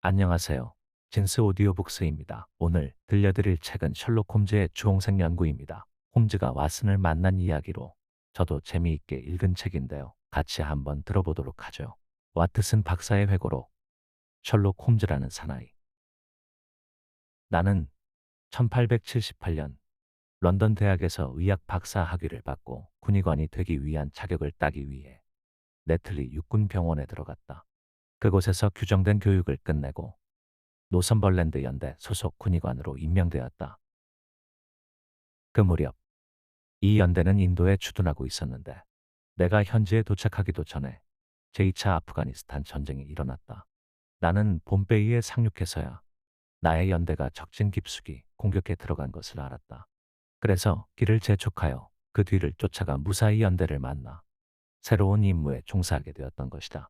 안녕하세요. 진스 오디오북스입니다. 오늘 들려드릴 책은 셜록 홈즈의 주홍색 연구입니다. 홈즈가 왓슨을 만난 이야기로 저도 재미있게 읽은 책인데요. 같이 한번 들어보도록 하죠. 와트슨 박사의 회고록 셜록 홈즈라는 사나이. 나는 1878년 런던 대학에서 의학 박사 학위를 받고 군의관이 되기 위한 자격을 따기 위해 네틀리 육군병원에 들어갔다. 그곳에서 규정된 교육을 끝내고 노선벌랜드 연대 소속 군의관으로 임명되었다. 그 무렵 이 연대는 인도에 주둔하고 있었는데 내가 현지에 도착하기도 전에 제2차 아프가니스탄 전쟁이 일어났다. 나는 봄베이에 상륙해서야 나의 연대가 적진 깊숙이 공격에 들어간 것을 알았다. 그래서 길을 재촉하여 그 뒤를 쫓아가 무사히 연대를 만나 새로운 임무에 종사하게 되었던 것이다.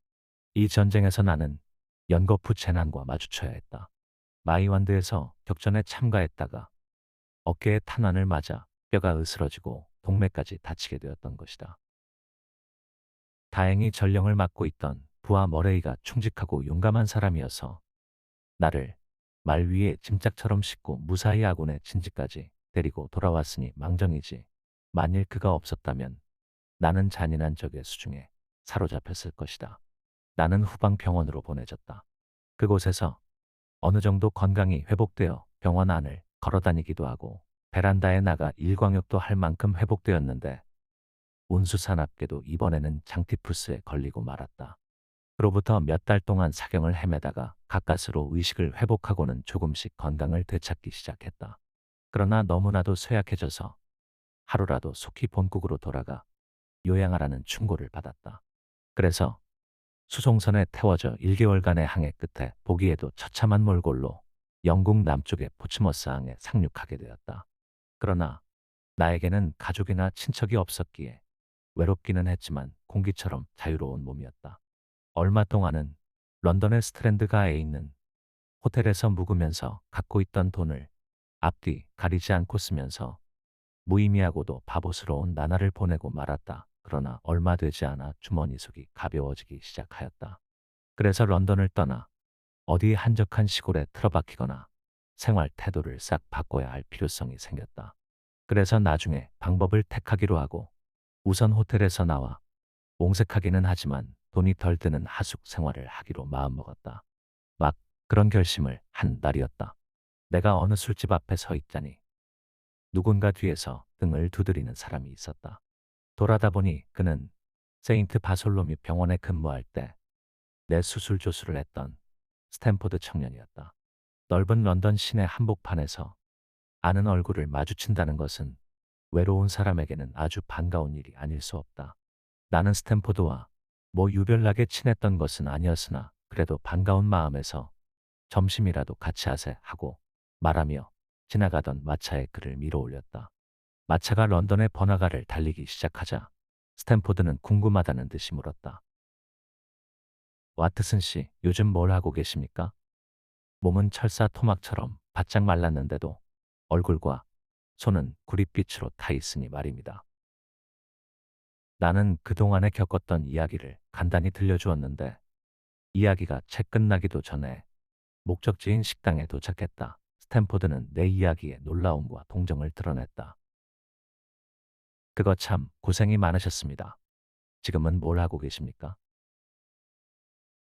이 전쟁에서 나는 연거푸 재난과 마주쳐야 했다. 마이완드에서 격전에 참가했다가 어깨에 탄환을 맞아 뼈가 으스러지고 동맥까지 다치게 되었던 것이다. 다행히 전령을 맡고 있던 부하 머레이가 충직하고 용감한 사람이어서 나를 말 위에 짐짝처럼 싣고 무사히 아군의 진지까지 데리고 돌아왔으니 망정이지. 만일 그가 없었다면 나는 잔인한 적의 수중에 사로잡혔을 것이다. 나는 후방 병원으로 보내졌다. 그곳에서 어느 정도 건강이 회복되어 병원 안을 걸어다니기도 하고 베란다에 나가 일광욕도 할 만큼 회복되었는데 운수사납게도 이번에는 장티푸스에 걸리고 말았다. 그로부터 몇 달 동안 사경을 헤매다가 가까스로 의식을 회복하고는 조금씩 건강을 되찾기 시작했다. 그러나 너무나도 쇠약해져서 하루라도 속히 본국으로 돌아가 요양하라는 충고를 받았다. 그래서 수송선에 태워져 1개월간의 항해 끝에 보기에도 처참한 몰골로 영국 남쪽의 포츠머스 항에 상륙하게 되었다. 그러나 나에게는 가족이나 친척이 없었기에 외롭기는 했지만 공기처럼 자유로운 몸이었다. 얼마 동안은 런던의 스트랜드가에 있는 호텔에서 묵으면서 갖고 있던 돈을 앞뒤 가리지 않고 쓰면서 무의미하고도 바보스러운 나날을 보내고 말았다. 그러나 얼마 되지 않아 주머니 속이 가벼워지기 시작하였다. 그래서 런던을 떠나 어디 한적한 시골에 틀어박히거나 생활 태도를 싹 바꿔야 할 필요성이 생겼다. 그래서 나중에 방법을 택하기로 하고 우선 호텔에서 나와 옹색하기는 하지만 돈이 덜 드는 하숙 생활을 하기로 마음먹었다. 막 그런 결심을 한 날이었다. 내가 어느 술집 앞에 서 있자니 누군가 뒤에서 등을 두드리는 사람이 있었다. 돌아다 보니 그는 세인트 바솔로뮤 병원에 근무할 때 내 수술 조수를 했던 스탠포드 청년이었다. 넓은 런던 시내 한복판에서 아는 얼굴을 마주친다는 것은 외로운 사람에게는 아주 반가운 일이 아닐 수 없다. 나는 스탠포드와 뭐 유별나게 친했던 것은 아니었으나 그래도 반가운 마음에서 점심이라도 같이 하세 하고 말하며 지나가던 마차에 그를 밀어 올렸다. 마차가 런던의 번화가를 달리기 시작하자 스탠포드는 궁금하다는 듯이 물었다. 와트슨 씨, 요즘 뭘 하고 계십니까? 몸은 철사 토막처럼 바짝 말랐는데도 얼굴과 손은 구릿빛으로 타 있으니 말입니다. 나는 그동안에 겪었던 이야기를 간단히 들려주었는데 이야기가 채 끝나기도 전에 목적지인 식당에 도착했다. 스탠포드는 내 이야기에 놀라움과 동정을 드러냈다. 그거 참 고생이 많으셨습니다. 지금은 뭘 하고 계십니까?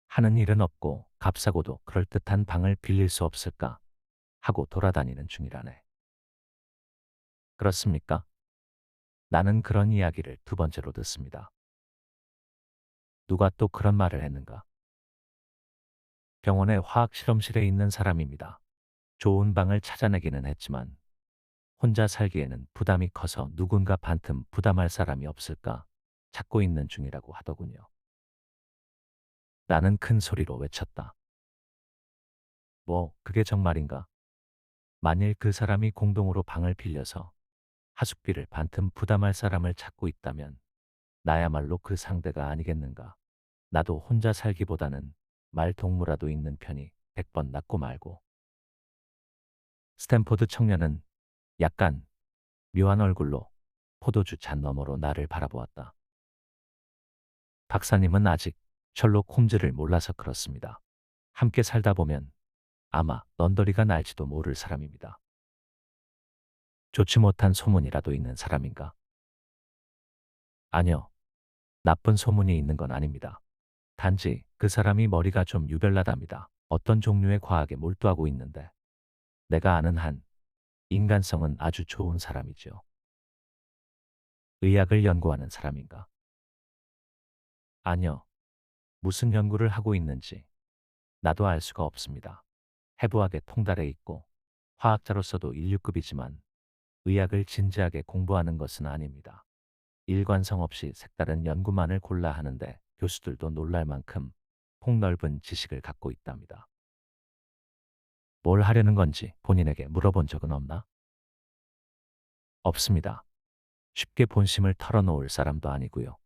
하는 일은 없고 값싸고도 그럴듯한 방을 빌릴 수 없을까 하고 돌아다니는 중이라네. 그렇습니까? 나는 그런 이야기를 두 번째로 듣습니다. 누가 또 그런 말을 했는가? 병원의 화학실험실에 있는 사람입니다. 좋은 방을 찾아내기는 했지만 혼자 살기에는 부담이 커서 누군가 반틈 부담할 사람이 없을까 찾고 있는 중이라고 하더군요. 나는 큰 소리로 외쳤다. 뭐, 그게 정말인가? 만일 그 사람이 공동으로 방을 빌려서 하숙비를 반틈 부담할 사람을 찾고 있다면 나야말로 그 상대가 아니겠는가. 나도 혼자 살기보다는 말동무라도 있는 편이 100번 낫고 말고. 스탠포드 청년은 약간 묘한 얼굴로 포도주 잔 너머로 나를 바라보았다. 박사님은 아직 셜록 홈즈를 몰라서 그렇습니다. 함께 살다 보면 아마 넌더리가 날지도 모를 사람입니다. 좋지 못한 소문이라도 있는 사람인가? 아니요. 나쁜 소문이 있는 건 아닙니다. 단지 그 사람이 머리가 좀 유별나답니다. 어떤 종류의 과학에 몰두하고 있는데 내가 아는 한 인간성은 아주 좋은 사람이죠. 의학을 연구하는 사람인가? 아니요. 무슨 연구를 하고 있는지 나도 알 수가 없습니다. 해부학에 통달해 있고 화학자로서도 인류급이지만 의학을 진지하게 공부하는 것은 아닙니다. 일관성 없이 색다른 연구만을 골라 하는데 교수들도 놀랄 만큼 폭넓은 지식을 갖고 있답니다. 뭘 하려는 건지 본인에게 물어본 적은 없나? 없습니다. 쉽게 본심을 털어놓을 사람도 아니고요.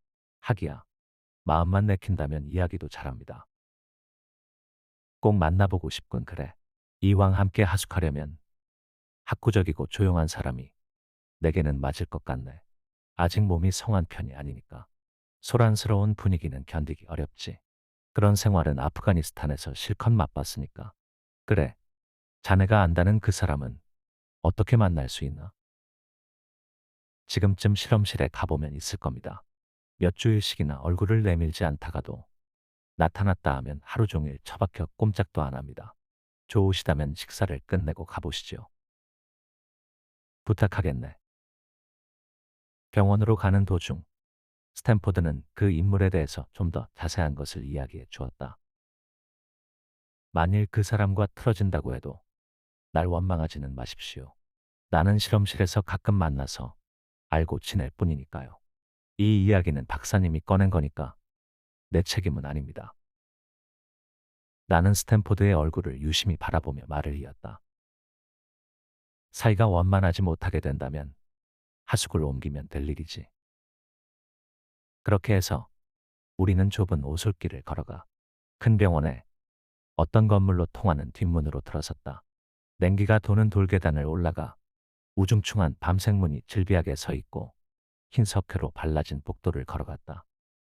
하기야 마음만 내킨다면 이야기도 잘합니다. 꼭 만나보고 싶군 그래. 이왕 함께 하숙하려면 학구적이고 조용한 사람이 내게는 맞을 것 같네. 아직 몸이 성한 편이 아니니까. 소란스러운 분위기는 견디기 어렵지. 그런 생활은 아프가니스탄에서 실컷 맛봤으니까. 그래, 자네가 안다는 그 사람은 어떻게 만날 수 있나? 지금쯤 실험실에 가보면 있을 겁니다. 몇 주일씩이나 얼굴을 내밀지 않다가도 나타났다 하면 하루 종일 처박혀 꼼짝도 안 합니다. 좋으시다면 식사를 끝내고 가보시죠. 부탁하겠네. 병원으로 가는 도중 스탠포드는 그 인물에 대해서 좀 더 자세한 것을 이야기해 주었다. 만일 그 사람과 틀어진다고 해도 날 원망하지는 마십시오. 나는 실험실에서 가끔 만나서 알고 지낼 뿐이니까요. 이 이야기는 박사님이 꺼낸 거니까 내 책임은 아닙니다. 나는 스탠포드의 얼굴을 유심히 바라보며 말을 이었다. 사이가 원만하지 못하게 된다면 하숙을 옮기면 될 일이지. 그렇게 해서 우리는 좁은 오솔길을 걸어가 큰 병원에 어떤 건물로 통하는 뒷문으로 들어섰다. 냉기가 도는 돌계단을 올라가 우중충한 밤생문이 질비하게 서 있고 흰 석회로 발라진 복도를 걸어갔다.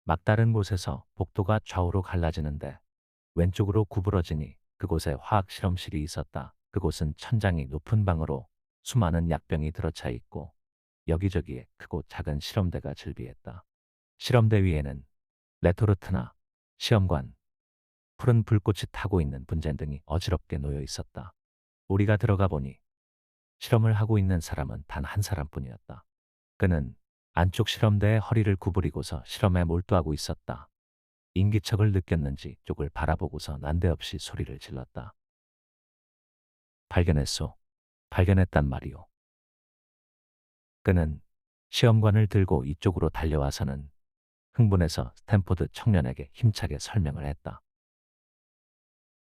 막다른 곳에서 복도가 좌우로 갈라지는데 왼쪽으로 구부러지니 그곳에 화학실험실이 있었다. 그곳은 천장이 높은 방으로 수많은 약병이 들어차 있고 여기저기에 크고 작은 실험대가 즐비했다. 실험대 위에는 레토르트나 시험관, 푸른 불꽃이 타고 있는 분재 등이 어지럽게 놓여 있었다. 우리가 들어가 보니 실험을 하고 있는 사람은 단 한 사람뿐이었다. 그는 안쪽 실험대에 허리를 구부리고서 실험에 몰두하고 있었다. 인기척을 느꼈는지 쪽을 바라보고서 난데없이 소리를 질렀다. 발견했소. 발견했단 말이오. 그는 시험관을 들고 이쪽으로 달려와서는 흥분해서 스탠포드 청년에게 힘차게 설명을 했다.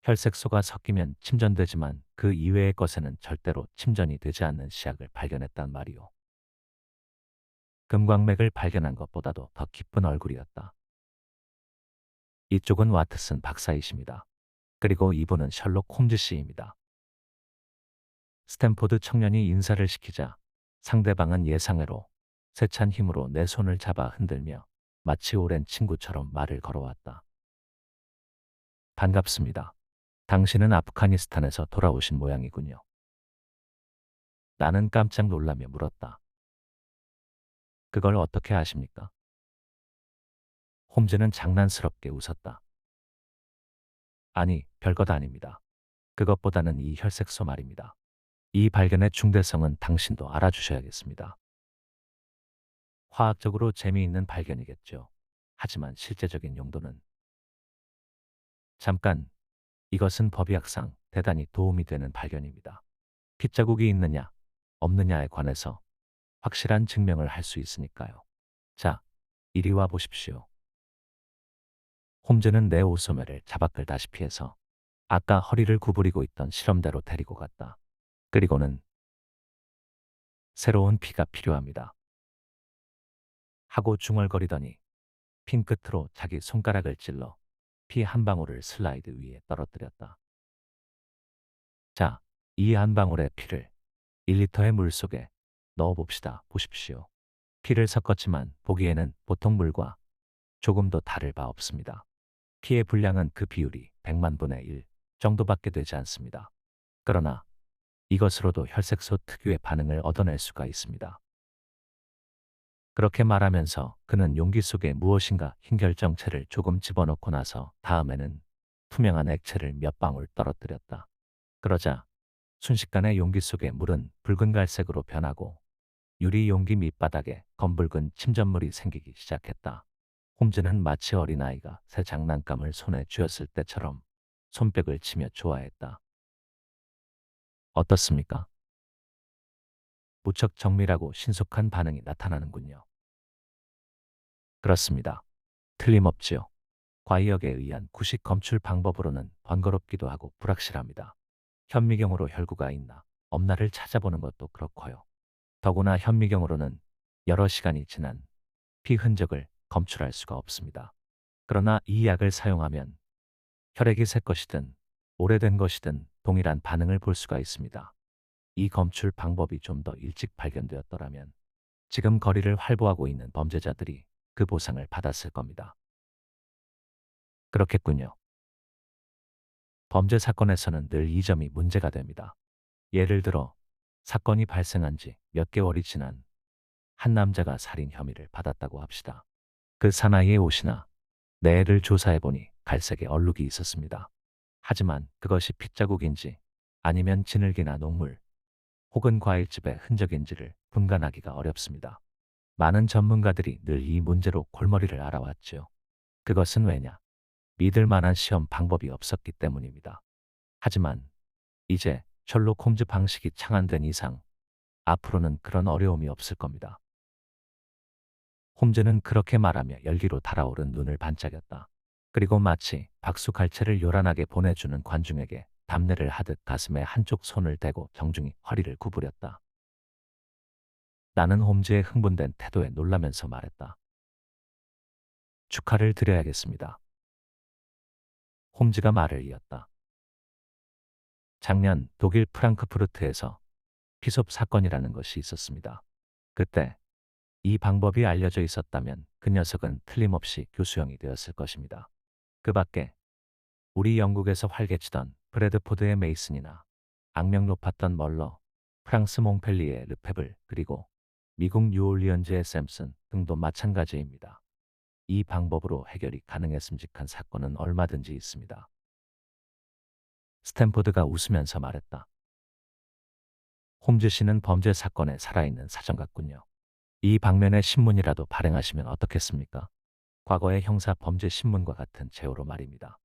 혈색소가 섞이면 침전되지만 그 이외의 것에는 절대로 침전이 되지 않는 시약을 발견했단 말이오. 금광맥을 발견한 것보다도 더 기쁜 얼굴이었다. 이쪽은 와트슨 박사이십니다. 그리고 이분은 셜록 홈즈 씨입니다. 스탠포드 청년이 인사를 시키자 상대방은 예상외로 세찬 힘으로 내 손을 잡아 흔들며 마치 오랜 친구처럼 말을 걸어왔다. 반갑습니다. 당신은 아프가니스탄에서 돌아오신 모양이군요. 나는 깜짝 놀라며 물었다. 그걸 어떻게 아십니까? 홈즈는 장난스럽게 웃었다. 아니, 별것 아닙니다. 그것보다는 이 혈색소 말입니다. 이 발견의 중대성은 당신도 알아주셔야겠습니다. 화학적으로 재미있는 발견이겠죠. 하지만 실제적인 용도는 잠깐, 이것은 법의학상 대단히 도움이 되는 발견입니다. 핏자국이 있느냐, 없느냐에 관해서 확실한 증명을 할 수 있으니까요. 자, 이리 와 보십시오. 홈즈는 내 옷소매를 잡아끌다시피 해서 아까 허리를 구부리고 있던 실험대로 데리고 갔다. 그리고는 새로운 피가 필요합니다. 하고 중얼거리더니 핀 끝으로 자기 손가락을 찔러 피 한 방울을 슬라이드 위에 떨어뜨렸다. 자, 이 한 방울의 피를 1리터의 물 속에 넣어봅시다. 보십시오. 피를 섞었지만 보기에는 보통 물과 조금도 다를 바 없습니다. 피의 분량은 그 비율이 100만 분의 1, 정도밖에 되지 않습니다. 그러나 이것으로도 혈색소 특유의 반응을 얻어낼 수가 있습니다. 그렇게 말하면서 그는 용기 속에 무엇인가 흰 결정체를 조금 집어넣고 나서 다음에는 투명한 액체를 몇 방울 떨어뜨렸다. 그러자 순식간에 용기 속의 물은 붉은 갈색으로 변하고 유리 용기 밑바닥에 검붉은 침전물이 생기기 시작했다. 홈즈는 마치 어린아이가 새 장난감을 손에 쥐었을 때처럼 손뼉을 치며 좋아했다. 어떻습니까? 무척 정밀하고 신속한 반응이 나타나는군요. 그렇습니다. 틀림없지요. 과의역에 의한 구식 검출 방법으로는 번거롭기도 하고 불확실합니다. 현미경으로 혈구가 있나 없나를 찾아보는 것도 그렇고요. 더구나 현미경으로는 여러 시간이 지난 피 흔적을 검출할 수가 없습니다. 그러나 이 약을 사용하면 혈액이 새 것이든 오래된 것이든 동일한 반응을 볼 수가 있습니다. 이 검출 방법이 좀 더 일찍 발견되었더라면 지금 거리를 활보하고 있는 범죄자들이 그 보상을 받았을 겁니다. 그렇겠군요. 범죄 사건에서는 늘 이 점이 문제가 됩니다. 예를 들어 사건이 발생한 지 몇 개월이 지난 한 남자가 살인 혐의를 받았다고 합시다. 그 사나이의 옷이나 뇌를 조사해보니 갈색의 얼룩이 있었습니다. 하지만 그것이 핏자국인지 아니면 진흙이나 녹물 혹은 과일집의 흔적인지를 분간하기가 어렵습니다. 많은 전문가들이 늘 이 문제로 골머리를 앓아왔지요. 그것은 왜냐? 믿을 만한 시험 방법이 없었기 때문입니다. 하지만 이제 셜록 홈즈 방식이 창안된 이상 앞으로는 그런 어려움이 없을 겁니다. 홈즈는 그렇게 말하며 열기로 달아오른 눈을 반짝였다. 그리고 마치 박수갈채를 요란하게 보내주는 관중에게 답례를 하듯 가슴에 한쪽 손을 대고 정중히 허리를 구부렸다. 나는 홈즈의 흥분된 태도에 놀라면서 말했다. 축하를 드려야겠습니다. 홈즈가 말을 이었다. 작년 독일 프랑크푸르트에서 피솝 사건이라는 것이 있었습니다. 그때 이 방법이 알려져 있었다면 그 녀석은 틀림없이 교수형이 되었을 것입니다. 그 밖에 우리 영국에서 활개치던 브래드포드의 메이슨이나 악명 높았던 멀러, 프랑스 몽펠리에의 르페블, 그리고 미국 뉴올리언즈의 샘슨 등도 마찬가지입니다. 이 방법으로 해결이 가능했음직한 사건은 얼마든지 있습니다. 스탠포드가 웃으면서 말했다. 홈즈 씨는 범죄 사건에 살아있는 사정 같군요. 이 방면의 신문이라도 발행하시면 어떻겠습니까? 과거의 형사 범죄 신문과 같은 제호로 말입니다.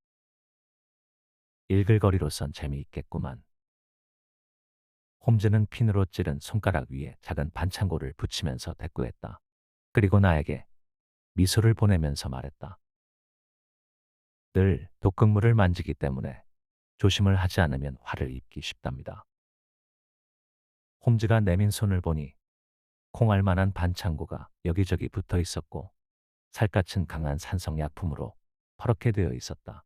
읽을거리로선 재미있겠구만. 홈즈는 핀으로 찌른 손가락 위에 작은 반창고를 붙이면서 대꾸했다. 그리고 나에게 미소를 보내면서 말했다. 늘 독극물을 만지기 때문에 조심을 하지 않으면 화를 입기 쉽답니다. 홈즈가 내민 손을 보니 콩알만한 반창고가 여기저기 붙어 있었고 살갗은 강한 산성약품으로 퍼렇게 되어 있었다.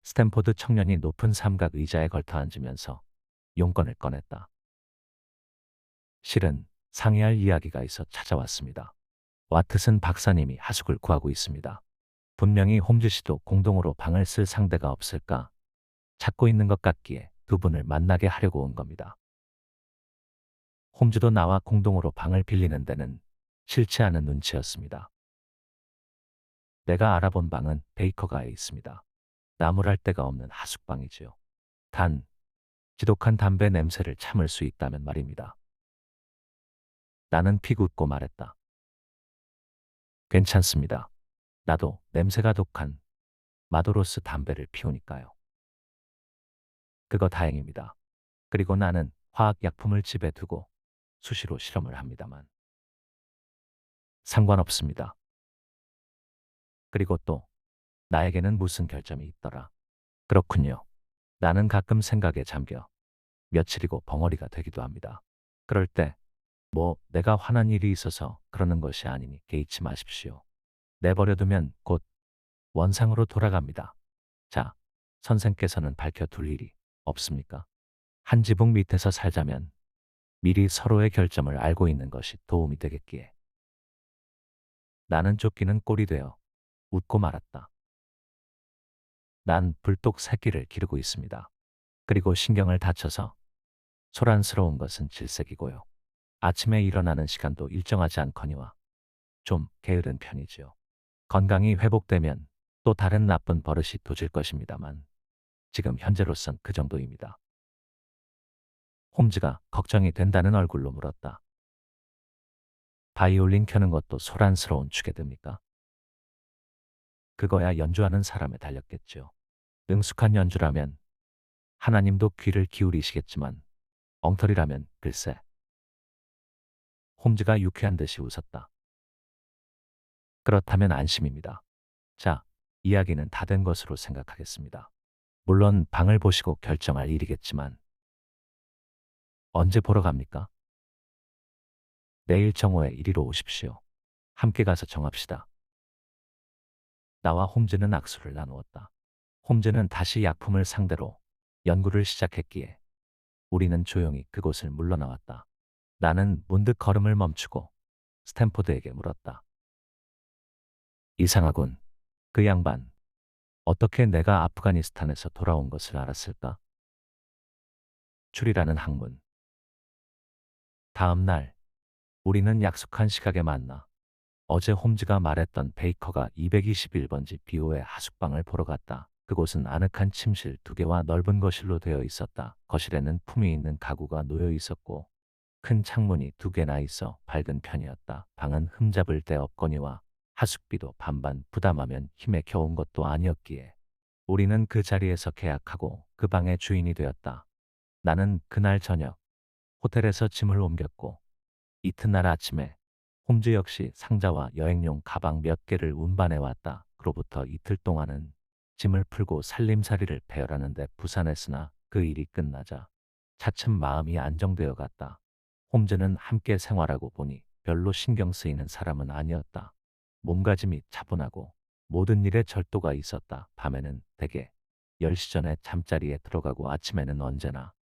스탠포드 청년이 높은 삼각 의자에 걸터 앉으면서 용건을 꺼냈다. 실은 상의할 이야기가 있어 찾아왔습니다. 와트슨 박사님이 하숙을 구하고 있습니다. 분명히 홈즈 씨도 공동으로 방을 쓸 상대가 없을까 찾고 있는 것 같기에 두 분을 만나게 하려고 온 겁니다. 홈즈도 나와 공동으로 방을 빌리는 데는 싫지 않은 눈치였습니다. 내가 알아본 방은 베이커가에 있습니다. 나무랄 데가 없는 하숙방이지요. 단, 지독한 담배 냄새를 참을 수 있다면 말입니다. 나는 피웃고 말했다. 괜찮습니다. 나도 냄새가 독한 마도로스 담배를 피우니까요. 그거 다행입니다. 그리고 나는 화학약품을 집에 두고 수시로 실험을 합니다만 상관없습니다. 그리고 또 나에게는 무슨 결점이 있더라. 그렇군요. 나는 가끔 생각에 잠겨 며칠이고 벙어리가 되기도 합니다. 그럴 때 뭐 내가 화난 일이 있어서 그러는 것이 아니니 개의치 마십시오. 내버려두면 곧 원상으로 돌아갑니다. 자, 선생께서는 밝혀둘 일이 없습니까? 한 지붕 밑에서 살자면 미리 서로의 결점을 알고 있는 것이 도움이 되겠기에. 나는 쫓기는 꼴이 되어 웃고 말았다. 난 불독 새끼를 기르고 있습니다. 그리고 신경을 다쳐서 소란스러운 것은 질색이고요. 아침에 일어나는 시간도 일정하지 않거니와 좀 게으른 편이지요. 건강이 회복되면 또 다른 나쁜 버릇이 도질 것입니다만 지금 현재로선 그 정도입니다. 홈즈가 걱정이 된다는 얼굴로 물었다. 바이올린 켜는 것도 소란스러운 축에 듭니까? 그거야 연주하는 사람에 달렸겠죠. 능숙한 연주라면 하나님도 귀를 기울이시겠지만 엉터리라면 글쎄. 홈즈가 유쾌한 듯이 웃었다. 그렇다면 안심입니다. 자, 이야기는 다 된 것으로 생각하겠습니다. 물론 방을 보시고 결정할 일이겠지만 언제 보러 갑니까? 내일 정오에 이리로 오십시오. 함께 가서 정합시다. 나와 홈즈는 악수를 나누었다. 홈즈는 다시 약품을 상대로 연구를 시작했기에 우리는 조용히 그곳을 물러나왔다. 나는 문득 걸음을 멈추고 스탠포드에게 물었다. 이상하군. 그 양반, 어떻게 내가 아프가니스탄에서 돌아온 것을 알았을까? 줄이라는 학문. 다음 날, 우리는 약속한 시각에 만나 어제 홈즈가 말했던 베이커가 221번지 비오의 하숙방을 보러 갔다. 그곳은 아늑한 침실 2개와 넓은 거실로 되어 있었다. 거실에는 품위 있는 가구가 놓여 있었고 큰 창문이 2개나 있어 밝은 편이었다. 방은 흠잡을 데 없거니와 하숙비도 반반 부담하면 힘에 겨운 것도 아니었기에 우리는 그 자리에서 계약하고 그 방의 주인이 되었다. 나는 그날 저녁 호텔에서 짐을 옮겼고 이튿날 아침에 홈즈 역시 상자와 여행용 가방 몇 개를 운반해 왔다. 그로부터 이틀 동안은 짐을 풀고 살림살이를 배열하는데 부산했으나 그 일이 끝나자 차츰 마음이 안정되어 갔다. 홈즈는 함께 생활하고 보니 별로 신경 쓰이는 사람은 아니었다. 몸가짐이 차분하고 모든 일에 절도가 있었다. 밤에는 대개 10시 전에 잠자리에 들어가고 아침에는 언제나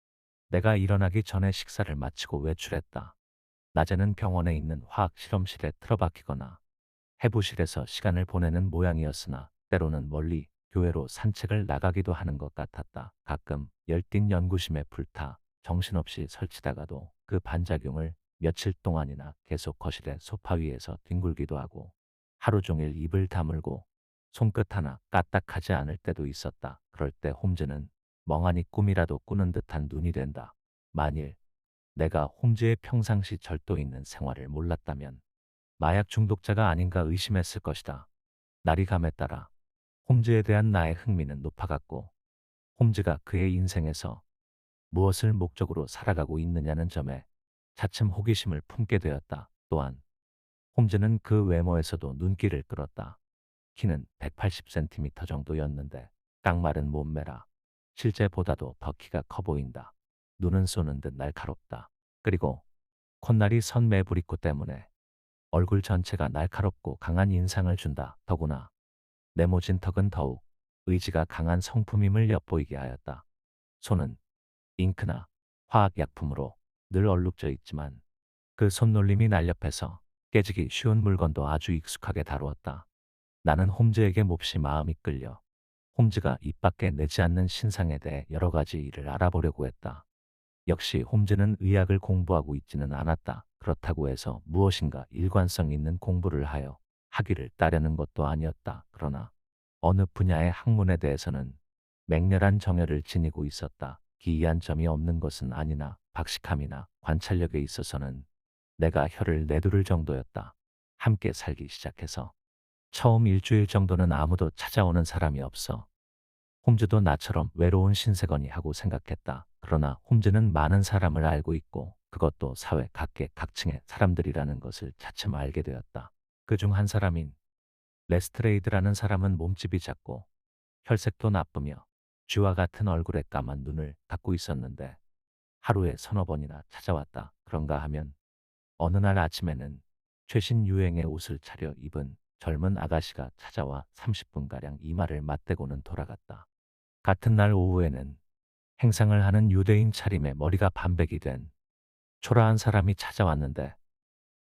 내가 일어나기 전에 식사를 마치고 외출했다. 낮에는 병원에 있는 화학 실험실에 틀어박히거나 해부실에서 시간을 보내는 모양이었으나 때로는 멀리 교외로 산책을 나가기도 하는 것 같았다. 가끔 열띤 연구심에 불타 정신없이 설치다가도 그 반작용을 며칠 동안이나 계속 거실의 소파 위에서 뒹굴기도 하고 하루 종일 입을 다물고 손끝 하나 까딱하지 않을 때도 있었다. 그럴 때 홈즈는 멍하니 꿈이라도 꾸는 듯한 눈이 된다. 만일 내가 홈즈의 평상시 절도 있는 생활을 몰랐다면 마약 중독자가 아닌가 의심했을 것이다. 날이 감에 따라 홈즈에 대한 나의 흥미는 높아갔고 홈즈가 그의 인생에서 무엇을 목적으로 살아가고 있느냐는 점에 차츰 호기심을 품게 되었다. 또한 홈즈는 그 외모에서도 눈길을 끌었다. 키는 180cm 정도였는데 깡마른 몸매라 실제보다도 더 키가 커 보인다. 눈은 쏘는 듯 날카롭다. 그리고 콧날이 선 매부리코 때문에 얼굴 전체가 날카롭고 강한 인상을 준다. 더구나 네모진 턱은 더욱 의지가 강한 성품임을 엿보이게 하였다. 손은 잉크나 화학약품으로 늘 얼룩져 있지만 그 손놀림이 날렵해서 깨지기 쉬운 물건도 아주 익숙하게 다루었다. 나는 홈즈에게 몹시 마음이 끌려 홈즈가 입 밖에 내지 않는 신상에 대해 여러 가지 일을 알아보려고 했다. 역시 홈즈는 의학을 공부하고 있지는 않았다. 그렇다고 해서 무엇인가 일관성 있는 공부를 하여 학위를 따려는 것도 아니었다. 그러나 어느 분야의 학문에 대해서는 맹렬한 정열을 지니고 있었다. 기이한 점이 없는 것은 아니나 박식함이나 관찰력에 있어서는 내가 혀를 내두를 정도였다. 함께 살기 시작해서 처음 일주일 정도는 아무도 찾아오는 사람이 없어 홈즈도 나처럼 외로운 신세건이 하고 생각했다. 그러나 홈즈는 많은 사람을 알고 있고 그것도 사회 각계각층의 사람들이라는 것을 차츰 알게 되었다. 그중 한 사람인 레스트레이드라는 사람은 몸집이 작고 혈색도 나쁘며 쥐와 같은 얼굴에 까만 눈을 갖고 있었는데 하루에 서너 번이나 찾아왔다. 그런가 하면 어느 날 아침에는 최신 유행의 옷을 차려 입은 젊은 아가씨가 찾아와 30분가량 이마를 맞대고는 돌아갔다. 같은 날 오후에는 행상을 하는 유대인 차림에 머리가 반백이 된 초라한 사람이 찾아왔는데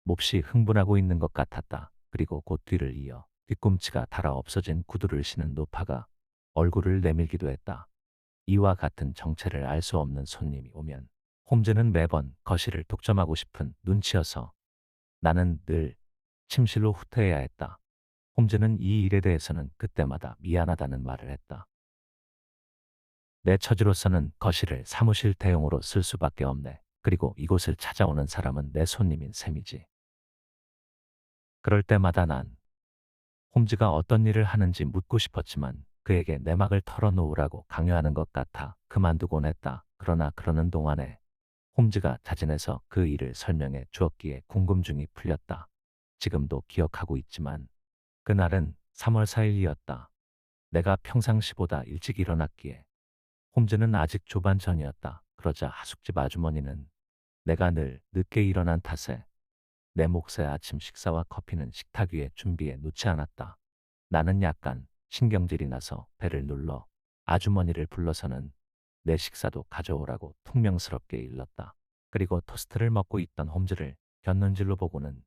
몹시 흥분하고 있는 것 같았다. 그리고 곧 뒤를 이어 뒤꿈치가 닳아 없어진 구두를 신은 노파가 얼굴을 내밀기도 했다. 이와 같은 정체를 알 수 없는 손님이 오면 홈즈는 매번 거실을 독점하고 싶은 눈치여서 나는 늘 침실로 후퇴해야 했다. 홈즈는 이 일에 대해서는 그때마다 미안하다는 말을 했다. 내 처지로서는 거실을 사무실 대용으로 쓸 수밖에 없네. 그리고 이곳을 찾아오는 사람은 내 손님인 셈이지. 그럴 때마다 난 홈즈가 어떤 일을 하는지 묻고 싶었지만 그에게 내 막을 털어놓으라고 강요하는 것 같아 그만두곤 했다. 그러나 그러는 동안에 홈즈가 자진해서 그 일을 설명해 주었기에 궁금증이 풀렸다. 지금도 기억하고 있지만 그날은 3월 4일이었다. 내가 평상시보다 일찍 일어났기에 홈즈는 아직 조반 전이었다. 그러자 하숙집 아주머니는 내가 늘 늦게 일어난 탓에 내 몫의 아침 식사와 커피는 식탁 위에 준비해 놓지 않았다. 나는 약간 신경질이 나서 배를 눌러 아주머니를 불러서는 내 식사도 가져오라고 퉁명스럽게 일렀다. 그리고 토스트를 먹고 있던 홈즈를 곁눈질로 보고는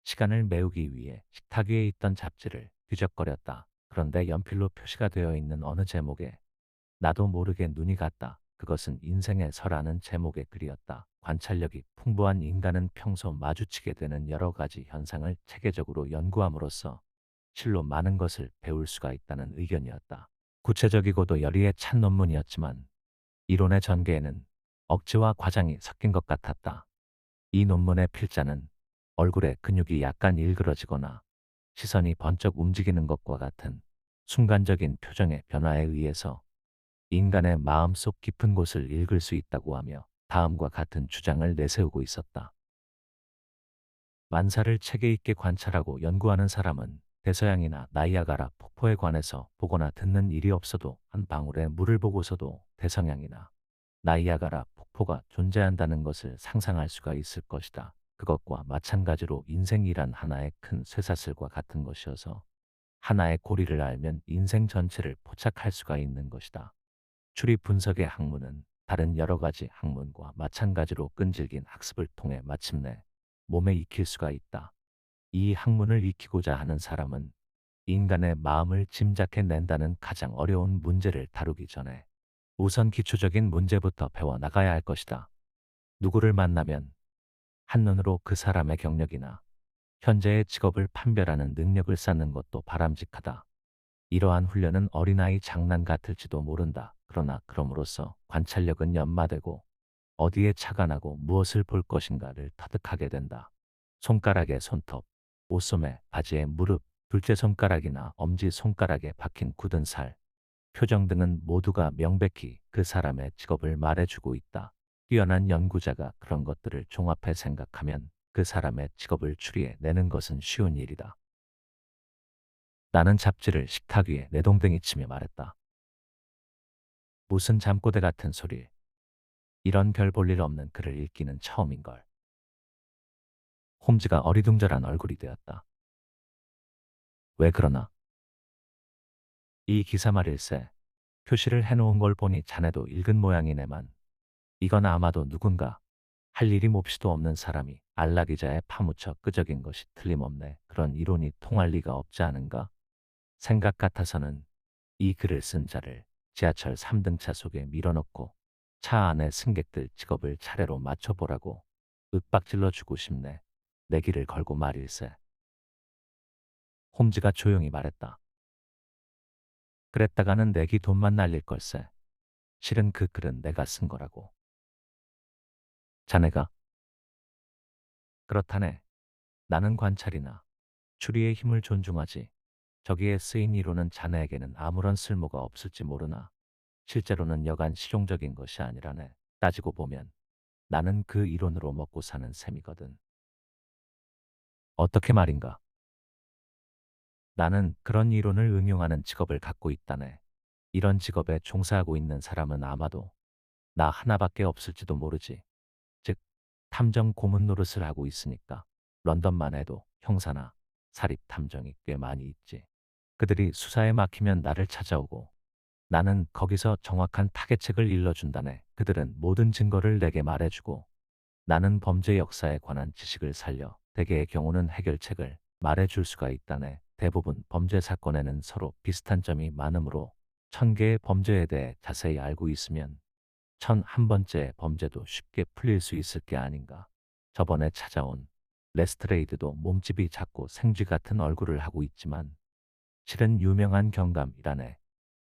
시간을 메우기 위해 식탁 위에 있던 잡지를 뒤적거렸다. 그런데 연필로 표시가 되어 있는 어느 제목에 나도 모르게 눈이 갔다. 그것은 인생의 서라는 제목의 글이었다. 관찰력이 풍부한 인간은 평소 마주치게 되는 여러 가지 현상을 체계적으로 연구함으로써 실로 많은 것을 배울 수가 있다는 의견이었다. 구체적이고도 열의에 찬 논문이었지만 이론의 전개에는 억지와 과장이 섞인 것 같았다. 이 논문의 필자는 얼굴의 근육이 약간 일그러지거나 시선이 번쩍 움직이는 것과 같은 순간적인 표정의 변화에 의해서 인간의 마음속 깊은 곳을 읽을 수 있다고 하며 다음과 같은 주장을 내세우고 있었다. 만사를 체계 있게 관찰하고 연구하는 사람은 대서양이나 나이아가라 폭포에 관해서 보거나 듣는 일이 없어도 한 방울의 물을 보고서도 대서양이나 나이아가라 폭포가 존재한다는 것을 상상할 수가 있을 것이다. 그것과 마찬가지로 인생이란 하나의 큰 쇠사슬과 같은 것이어서 하나의 고리를 알면 인생 전체를 포착할 수가 있는 것이다. 추리 분석의 학문은 다른 여러 가지 학문과 마찬가지로 끈질긴 학습을 통해 마침내 몸에 익힐 수가 있다. 이 학문을 익히고자 하는 사람은 인간의 마음을 짐작해낸다는 가장 어려운 문제를 다루기 전에 우선 기초적인 문제부터 배워나가야 할 것이다. 누구를 만나면 한눈으로 그 사람의 경력이나 현재의 직업을 판별하는 능력을 쌓는 것도 바람직하다. 이러한 훈련은 어린아이 장난 같을지도 모른다. 그러나 그럼으로써 관찰력은 연마되고 어디에 착안하고 무엇을 볼 것인가를 터득하게 된다. 손가락의 손톱, 옷소매, 바지의 무릎, 둘째 손가락이나 엄지 손가락에 박힌 굳은 살, 표정 등은 모두가 명백히 그 사람의 직업을 말해주고 있다. 뛰어난 연구자가 그런 것들을 종합해 생각하면 그 사람의 직업을 추리해내는 것은 쉬운 일이다. 나는 잡지를 식탁 위에 내동댕이 치며 말했다. 무슨 잠꼬대 같은 소리. 이런 별 볼 일 없는 글을 읽기는 처음인걸. 홈즈가 어리둥절한 얼굴이 되었다. 왜 그러나? 이 기사 말일세. 표시를 해놓은 걸 보니 자네도 읽은 모양이네만. 이건 아마도 누군가 할 일이 몹시도 없는 사람이 안락 기자에 파묻혀 끄적인 것이 틀림없네. 그런 이론이 통할 리가 없지 않은가? 생각 같아서는 이 글을 쓴 자를 지하철 3등차 속에 밀어넣고 차 안의 승객들 직업을 차례로 맞춰보라고 윽박질러 주고 싶네. 내기를 걸고 말일세. 홈즈가 조용히 말했다. 그랬다가는 내기 돈만 날릴 걸세. 실은 그 글은 내가 쓴 거라고. 자네가? 그렇다네. 나는 관찰이나 추리의 힘을 존중하지. 저기에 쓰인 이론은 자네에게는 아무런 쓸모가 없을지 모르나 실제로는 여간 실용적인 것이 아니라네. 따지고 보면 나는 그 이론으로 먹고 사는 셈이거든. 어떻게 말인가? 나는 그런 이론을 응용하는 직업을 갖고 있다네. 이런 직업에 종사하고 있는 사람은 아마도 나 하나밖에 없을지도 모르지. 즉, 탐정 고문 노릇을 하고 있으니까. 런던만 해도 형사나 사립 탐정이 꽤 많이 있지. 그들이 수사에 막히면 나를 찾아오고 나는 거기서 정확한 타겟책을 일러준다네. 그들은 모든 증거를 내게 말해주고 나는 범죄 역사에 관한 지식을 살려 대개의 경우는 해결책을 말해줄 수가 있다네. 대부분 범죄 사건에는 서로 비슷한 점이 많으므로 1000개의 범죄에 대해 자세히 알고 있으면 1001번째 범죄도 쉽게 풀릴 수 있을 게 아닌가. 저번에 찾아온 레스트레이드도 몸집이 작고 생쥐 같은 얼굴을 하고 있지만 실은 유명한 경감이라네.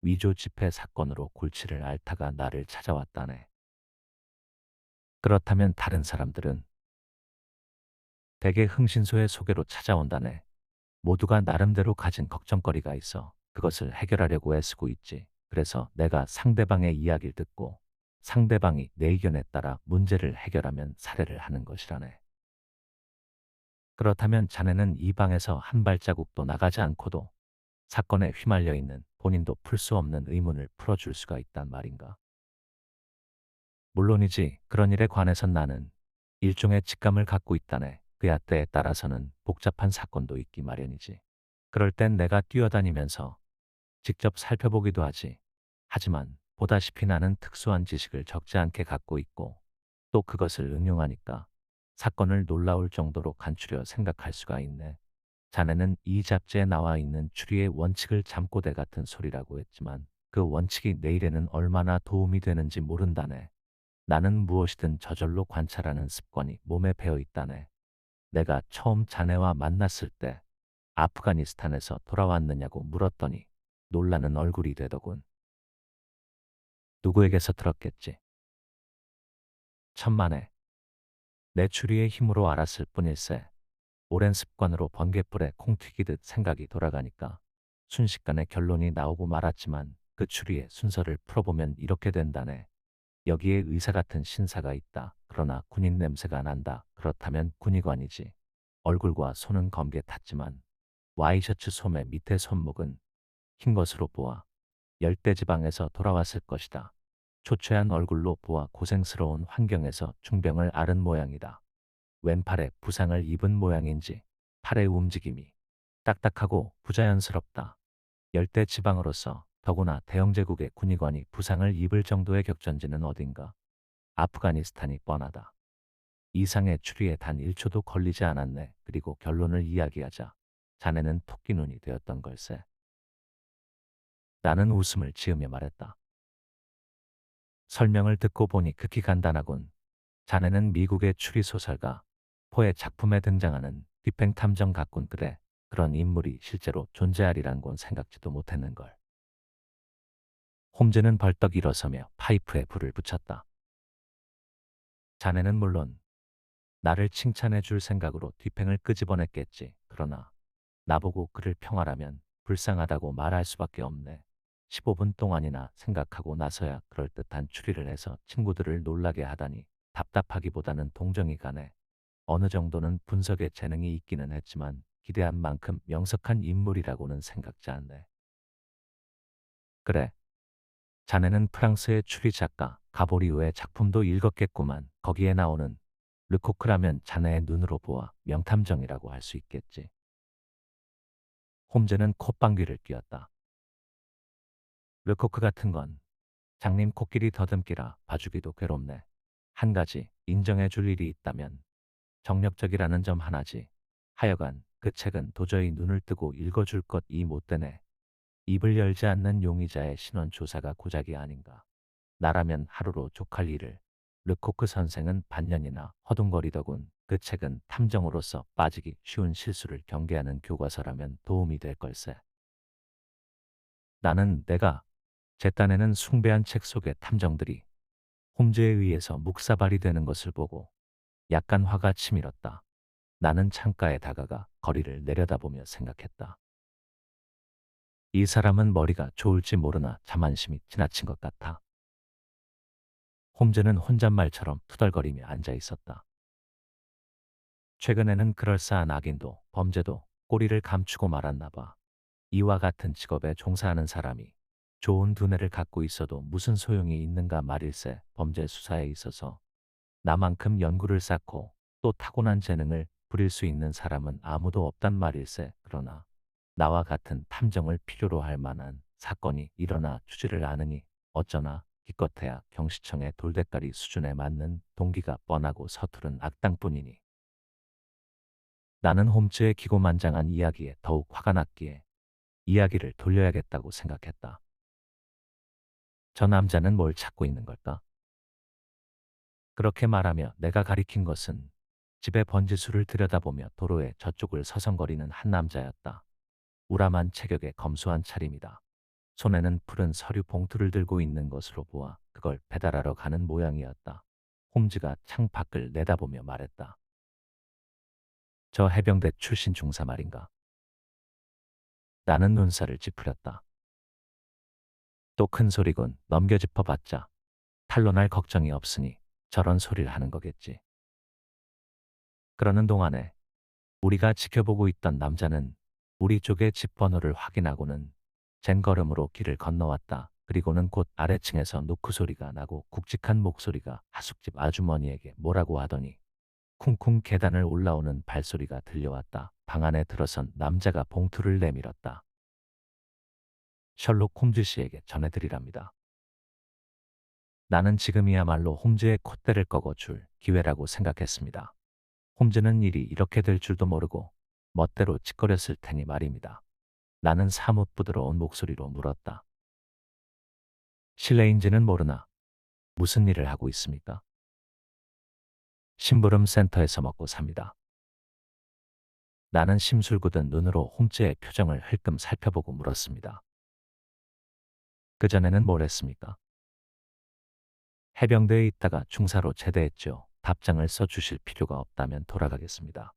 위조 지폐 사건으로 골치를 앓다가 나를 찾아왔다네. 그렇다면 다른 사람들은 대개 흥신소의 소개로 찾아온다네. 모두가 나름대로 가진 걱정거리가 있어 그것을 해결하려고 애쓰고 있지. 그래서 내가 상대방의 이야기를 듣고 상대방이 내 의견에 따라 문제를 해결하면 살해를 하는 것이라네. 그렇다면 자네는 이 방에서 한 발자국도 나가지 않고도 사건에 휘말려 있는 본인도 풀 수 없는 의문을 풀어줄 수가 있단 말인가? 물론이지. 그런 일에 관해선 나는 일종의 직감을 갖고 있다네. 그야 때에 따라서는 복잡한 사건도 있기 마련이지. 그럴 땐 내가 뛰어다니면서 직접 살펴보기도 하지. 하지만 보다시피 나는 특수한 지식을 적지 않게 갖고 있고 또 그것을 응용하니까 사건을 놀라울 정도로 간추려 생각할 수가 있네. 자네는 이 잡지에 나와 있는 추리의 원칙을 잠꼬대 같은 소리라고 했지만 그 원칙이 내 일에는 얼마나 도움이 되는지 모른다네. 나는 무엇이든 저절로 관찰하는 습관이 몸에 배어 있다네. 내가 처음 자네와 만났을 때 아프가니스탄에서 돌아왔느냐고 물었더니 놀라는 얼굴이 되더군. 누구에게서 들었겠지? 천만에 내 추리의 힘으로 알았을 뿐일세. 오랜 습관으로 번갯불에 콩 튀기듯 생각이 돌아가니까 순식간에 결론이 나오고 말았지만 그 추리의 순서를 풀어보면 이렇게 된다네. 여기에 의사 같은 신사가 있다. 그러나 군인 냄새가 난다. 그렇다면 군의관이지. 얼굴과 손은 검게 탔지만 와이셔츠 소매 밑에 손목은 흰 것으로 보아 열대지방에서 돌아왔을 것이다. 초췌한 얼굴로 보아 고생스러운 환경에서 중병을 앓은 모양이다. 왼팔에 부상을 입은 모양인지 팔의 움직임이 딱딱하고 부자연스럽다. 열대지방으로서 더구나 대영제국의 군의관이 부상을 입을 정도의 격전지는 어딘가. 아프가니스탄이 뻔하다. 이상의 추리에 단 1초도 걸리지 않았네. 그리고 결론을 이야기하자 자네는 토끼눈이 되었던 걸세. 나는 웃음을 지으며 말했다. 설명을 듣고 보니 극히 간단하군. 자네는 미국의 추리소설가 포의 작품에 등장하는 뒷팽 탐정 같군. 그래. 그런 인물이 실제로 존재하리란 건 생각지도 못했는걸. 홈즈는 벌떡 일어서며 파이프에 불을 붙였다. 자네는 물론 나를 칭찬해 줄 생각으로 뒷팽을 끄집어냈겠지. 그러나 나보고 그를 평하라면 불쌍하다고 말할 수밖에 없네. 15분 동안이나 생각하고 나서야 그럴듯한 추리를 해서 친구들을 놀라게 하다니 답답하기보다는 동정이 가네. 어느 정도는 분석에 재능이 있기는 했지만 기대한 만큼 명석한 인물이라고는 생각지 않네. 그래. 자네는 프랑스의 추리 작가 가보리오의 작품도 읽었겠구만. 거기에 나오는 르코크라면 자네의 눈으로 보아 명탐정이라고 할 수 있겠지. 홈즈는 콧방귀를 뀌었다. 르코크 같은 건 장님 코끼리 더듬기라 봐주기도 괴롭네. 한 가지 인정해 줄 일이 있다면 정력적이라는 점 하나지. 하여간 그 책은 도저히 눈을 뜨고 읽어줄 것이 못되네. 입을 열지 않는 용의자의 신원 조사가 고작이 아닌가. 나라면 하루로 족할 일을 르코크 선생은 반년이나 허둥거리더군. 그 책은 탐정으로서 빠지기 쉬운 실수를 경계하는 교과서라면 도움이 될 걸세. 나는 내가 제 딴에는 숭배한 책 속의 탐정들이 홈즈에 의해서 묵사발이 되는 것을 보고 약간 화가 치밀었다. 나는 창가에 다가가 거리를 내려다보며 생각했다. 이 사람은 머리가 좋을지 모르나 자만심이 지나친 것 같아. 홈즈는 혼잣말처럼 투덜거리며 앉아 있었다. 최근에는 그럴싸한 악인도 범죄도 꼬리를 감추고 말았나 봐. 이와 같은 직업에 종사하는 사람이 좋은 두뇌를 갖고 있어도 무슨 소용이 있는가 말일세. 범죄 수사에 있어서 나만큼 연구를 쌓고 또 타고난 재능을 부릴 수 있는 사람은 아무도 없단 말일세. 그러나 나와 같은 탐정을 필요로 할 만한 사건이 일어나 주지를 않으니 어쩌나 기껏해야 경시청의 돌대가리 수준에 맞는 동기가 뻔하고 서투른 악당뿐이니. 나는 홈즈의 기고만장한 이야기에 더욱 화가 났기에 이야기를 돌려야겠다고 생각했다. 저 남자는 뭘 찾고 있는 걸까? 그렇게 말하며 내가 가리킨 것은 집의 번지수를 들여다보며 도로의 저쪽을 서성거리는 한 남자였다. 우람한 체격에 검소한 차림이다. 손에는 푸른 서류 봉투를 들고 있는 것으로 보아 그걸 배달하러 가는 모양이었다. 홈즈가 창 밖을 내다보며 말했다. 저 해병대 출신 중사 말인가? 나는 눈살을 찌푸렸다. 또 큰 소리군. 넘겨 짚어봤자 탄로날 걱정이 없으니 저런 소리를 하는 거겠지. 그러는 동안에 우리가 지켜보고 있던 남자는 우리 쪽의 집 번호를 확인하고는 젠걸음으로 길을 건너왔다. 그리고는 곧 아래층에서 노크 소리가 나고 굵직한 목소리가 하숙집 아주머니에게 뭐라고 하더니 쿵쿵 계단을 올라오는 발소리가 들려왔다. 방 안에 들어선 남자가 봉투를 내밀었다. 셜록 홈즈 씨에게 전해드리랍니다. 나는 지금이야말로 홈즈의 콧대를 꺼고 줄 기회라고 생각했습니다. 홈즈는 일이 이렇게 될 줄도 모르고 멋대로 짓거렸을 테니 말입니다. 나는 사뭇 부드러운 목소리로 물었다. 실례인지는 모르나 무슨 일을 하고 있습니까? 심부름 센터에서 먹고 삽니다. 나는 심술궂은 눈으로 홈즈의 표정을 흘끔 살펴보고 물었습니다. 그전에는 뭘 했습니까? 해병대에 있다가 중사로 제대했죠. 답장을 써주실 필요가 없다면 돌아가겠습니다.